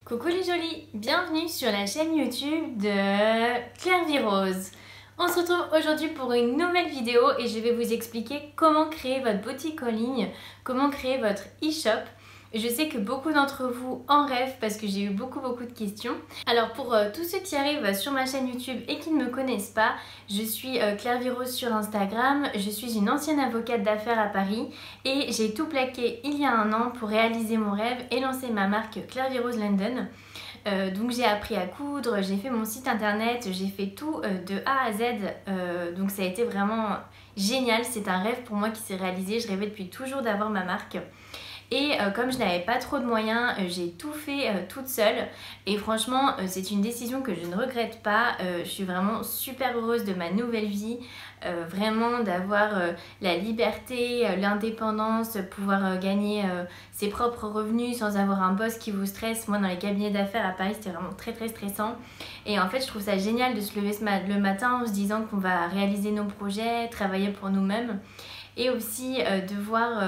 Coucou les jolies, bienvenue sur la chaîne YouTube de Claire Vie Rose. On se retrouve aujourd'hui pour une nouvelle vidéo et je vais vous expliquer comment créer votre boutique en ligne, comment créer votre e-shop. Je sais que beaucoup d'entre vous en rêvent parce que j'ai eu beaucoup de questions. Alors pour tous ceux qui arrivent sur ma chaîne YouTube et qui ne me connaissent pas, je suis Claire Vie Rose sur Instagram, je suis une ancienne avocate d'affaires à Paris et j'ai tout plaqué il y a un an pour réaliser mon rêve et lancer ma marque Claire Vie Rose London. Donc j'ai appris à coudre, j'ai fait mon site internet, j'ai fait tout de A à Z, donc ça a été vraiment génial, c'est un rêve pour moi qui s'est réalisé, je rêvais depuis toujours d'avoir ma marque. Et comme je n'avais pas trop de moyens, j'ai tout fait toute seule et franchement c'est une décision que je ne regrette pas. Je suis vraiment super heureuse de ma nouvelle vie, vraiment d'avoir la liberté, l'indépendance, pouvoir gagner ses propres revenus sans avoir un boss qui vous stresse. Moi dans les cabinets d'affaires à Paris c'était vraiment très stressant et en fait je trouve ça génial de se lever le matin en se disant qu'on va réaliser nos projets, travailler pour nous-mêmes. Et aussi de voir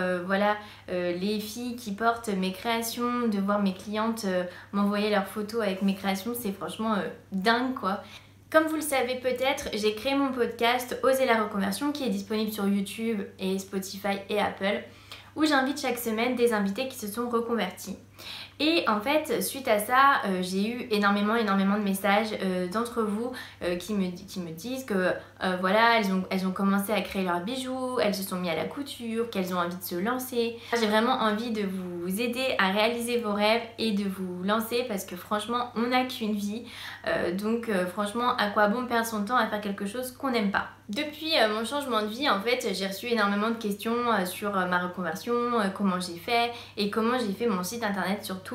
les filles qui portent mes créations, de voir mes clientes m'envoyer leurs photos avec mes créations, c'est franchement dingue quoi. Comme vous le savez peut-être, j'ai créé mon podcast Oser la reconversion qui est disponible sur YouTube et Spotify et Apple, où j'invite chaque semaine des invités qui se sont reconvertis. Et en fait, suite à ça, j'ai eu énormément de messages d'entre vous qui me disent que voilà, elles ont commencé à créer leurs bijoux, elles se sont mis à la couture, qu'elles ont envie de se lancer. J'ai vraiment envie de vous aider à réaliser vos rêves et de vous lancer parce que franchement, on n'a qu'une vie. Donc franchement, à quoi bon perdre son temps à faire quelque chose qu'on n'aime pas? Depuis mon changement de vie, en fait, j'ai reçu énormément de questions sur ma reconversion, comment j'ai fait et comment j'ai fait mon site internet surtout.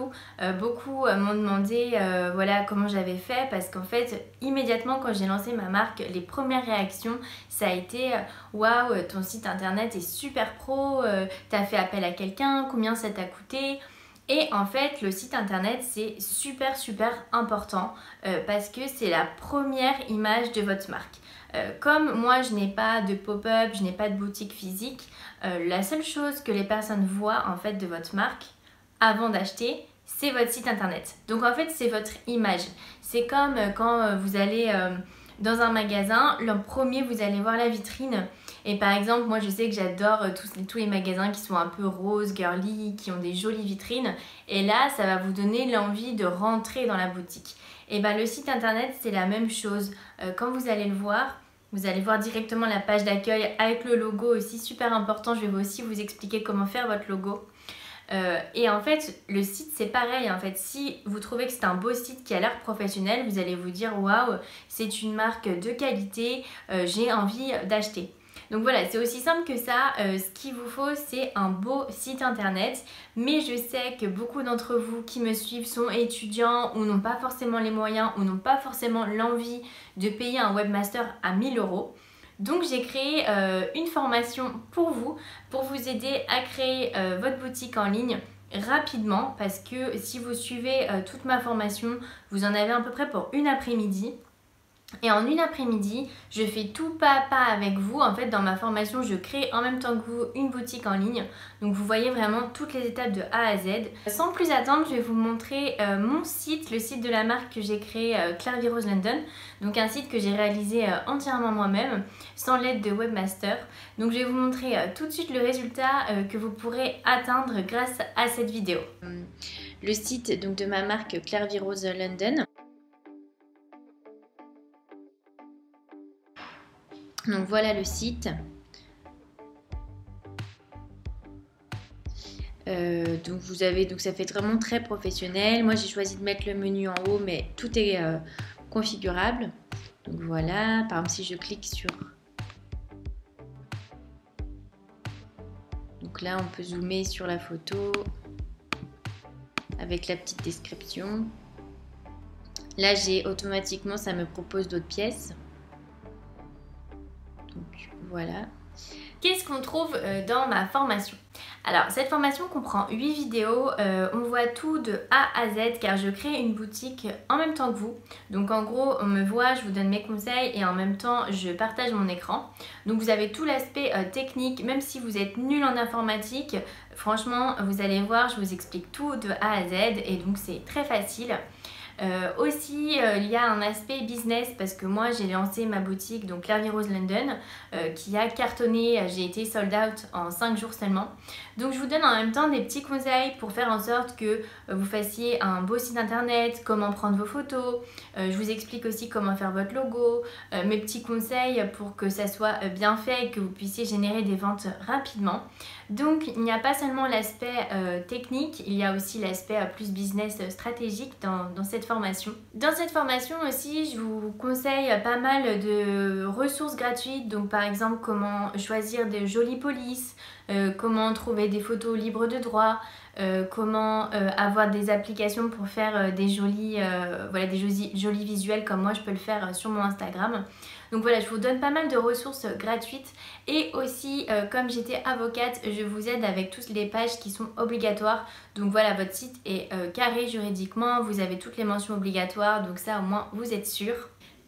Beaucoup m'ont demandé voilà, comment j'avais fait parce qu'en fait, immédiatement quand j'ai lancé ma marque, les premières réactions, ça a été waouh, ton site internet est super pro, t'as fait appel à quelqu'un, combien ça t'a coûté? Et en fait, le site internet, c'est super important parce que c'est la première image de votre marque. Comme moi, je n'ai pas de pop-up, je n'ai pas de boutique physique, la seule chose que les personnes voient en fait de votre marque avant d'acheter, c'est votre site internet. Donc en fait, c'est votre image. C'est comme quand vous allez dans un magasin, le premier, vous allez voir la vitrine. Et par exemple, moi je sais que j'adore tous les magasins qui sont un peu roses, girly, qui ont des jolies vitrines. Et là, ça va vous donner l'envie de rentrer dans la boutique. Et bien le site internet, c'est la même chose. Quand vous allez le voir, vous allez voir directement la page d'accueil avec le logo aussi, super important. Je vais aussi vous expliquer comment faire votre logo. Et en fait, le site c'est pareil. En fait, si vous trouvez que c'est un beau site qui a l'air professionnel, vous allez vous dire waouh, c'est une marque de qualité, j'ai envie d'acheter. Donc voilà, c'est aussi simple que ça. Ce qu'il vous faut, c'est un beau site internet. Mais je sais que beaucoup d'entre vous qui me suivent sont étudiants ou n'ont pas forcément les moyens ou n'ont pas forcément l'envie de payer un webmaster à 1000 €. Donc j'ai créé une formation pour vous aider à créer votre boutique en ligne rapidement parce que si vous suivez toute ma formation, vous en avez à peu près pour une après-midi. Et en une après-midi, je fais tout pas à pas avec vous. En fait, dans ma formation, je crée en même temps que vous une boutique en ligne. Donc, vous voyez vraiment toutes les étapes de A à Z. Sans plus attendre, je vais vous montrer mon site, le site de la marque que j'ai créé, Claire Vie Rose London. Donc, un site que j'ai réalisé entièrement moi-même, sans l'aide de webmaster. Donc, je vais vous montrer tout de suite le résultat que vous pourrez atteindre grâce à cette vidéo. Le site donc, de ma marque Claire Vie Rose London. Donc voilà le site. Donc ça fait vraiment très professionnel. Moi j'ai choisi de mettre le menu en haut, mais tout est configurable. Donc voilà, par exemple si je clique sur... Donc là on peut zoomer sur la photo avec la petite description. Là j'ai automatiquement, ça me propose d'autres pièces. Donc voilà. Qu'est-ce qu'on trouve dans ma formation? Alors cette formation comprend 8 vidéos, on voit tout de A à Z car je crée une boutique en même temps que vous. Donc en gros on me voit, je vous donne mes conseils et en même temps je partage mon écran. Donc vous avez tout l'aspect technique, même si vous êtes nul en informatique, franchement vous allez voir, je vous explique tout de A à Z et donc c'est très facile. Aussi il y a un aspect business parce que moi j'ai lancé ma boutique donc Claire Virose London qui a cartonné, j'ai été sold out en 5 jours seulement. Donc je vous donne en même temps des petits conseils pour faire en sorte que vous fassiez un beau site internet, comment prendre vos photos, je vous explique aussi comment faire votre logo, mes petits conseils pour que ça soit bien fait et que vous puissiez générer des ventes rapidement. Donc il n'y a pas seulement l'aspect technique, il y a aussi l'aspect plus business stratégique dans cette formation. Dans cette formation aussi, je vous conseille pas mal de ressources gratuites, donc par exemple comment choisir de jolies polices, comment trouver des photos libres de droit, comment avoir des applications pour faire des jolis visuels comme moi je peux le faire sur mon Instagram. Donc voilà, je vous donne pas mal de ressources gratuites et aussi comme j'étais avocate, je vous aide avec toutes les pages qui sont obligatoires. Donc voilà, votre site est carré juridiquement, vous avez toutes les mentions obligatoires, donc ça au moins vous êtes sûr.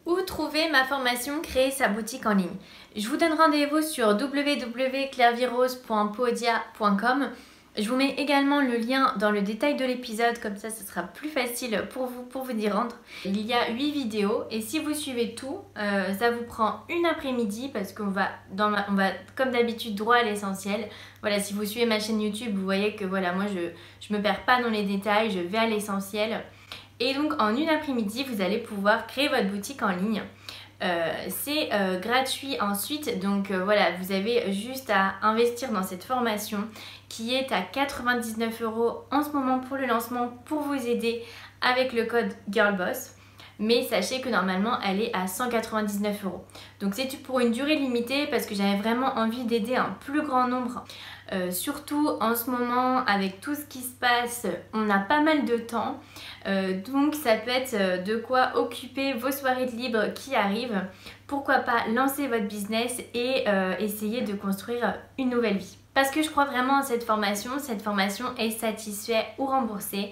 Où trouver ma formation Créer sa boutique en ligne. Je vous donne rendez-vous sur www.clairevirose.podia.com. Je vous mets également le lien dans le détail de l'épisode, comme ça ce sera plus facile pour vous y rendre. Il y a 8 vidéos et si vous suivez tout, ça vous prend une après-midi parce qu'on va comme d'habitude droit à l'essentiel. Voilà, si vous suivez ma chaîne YouTube, vous voyez que voilà, moi je me perds pas dans les détails, je vais à l'essentiel. Et donc en une après-midi, vous allez pouvoir créer votre boutique en ligne. C'est gratuit ensuite, donc voilà, vous avez juste à investir dans cette formation qui est à 99 € en ce moment pour le lancement pour vous aider avec le code GIRLBOSS. Mais sachez que normalement elle est à 199 €. Donc c'est pour une durée limitée parce que j'avais vraiment envie d'aider un plus grand nombre. Surtout en ce moment avec tout ce qui se passe, on a pas mal de temps. Donc ça peut être de quoi occuper vos soirées de libre qui arrivent. Pourquoi pas lancer votre business et essayer de construire une nouvelle vie. Parce que je crois vraiment à cette formation est satisfaite ou remboursée.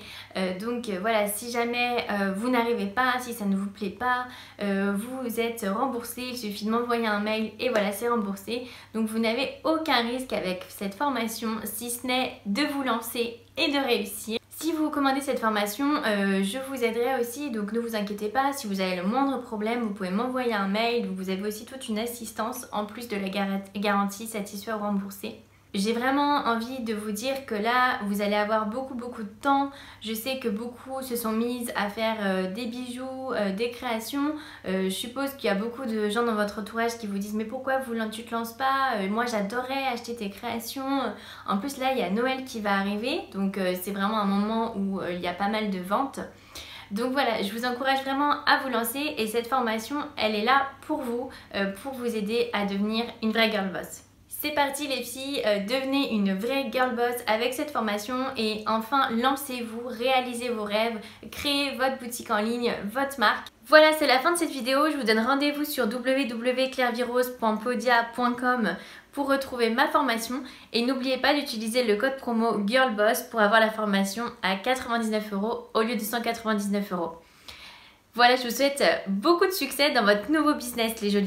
Donc voilà, si jamais vous n'arrivez pas, si ça ne vous plaît pas, vous êtes remboursé, il suffit de m'envoyer un mail et voilà, c'est remboursé. Donc vous n'avez aucun risque avec cette formation, si ce n'est de vous lancer et de réussir. Si vous commandez cette formation, je vous aiderai aussi, donc ne vous inquiétez pas, si vous avez le moindre problème, vous pouvez m'envoyer un mail, vous avez aussi toute une assistance en plus de la garantie satisfait ou remboursée. J'ai vraiment envie de vous dire que là, vous allez avoir beaucoup de temps. Je sais que beaucoup se sont mises à faire des bijoux, des créations. Je suppose qu'il y a beaucoup de gens dans votre entourage qui vous disent « Mais pourquoi tu te lances pas ? Moi, j'adorerais acheter tes créations. » En plus, là, il y a Noël qui va arriver. Donc, c'est vraiment un moment où il y a pas mal de ventes. Donc voilà, je vous encourage vraiment à vous lancer. Et cette formation, elle est là pour vous aider à devenir une vraie girl boss. C'est parti les filles, devenez une vraie girl boss avec cette formation et enfin lancez-vous, réalisez vos rêves, créez votre boutique en ligne, votre marque. Voilà, c'est la fin de cette vidéo, je vous donne rendez-vous sur www.clairevirose.podia.com pour retrouver ma formation et n'oubliez pas d'utiliser le code promo GIRLBOSS pour avoir la formation à 99 € au lieu de 199 €. Voilà, je vous souhaite beaucoup de succès dans votre nouveau business les jolies.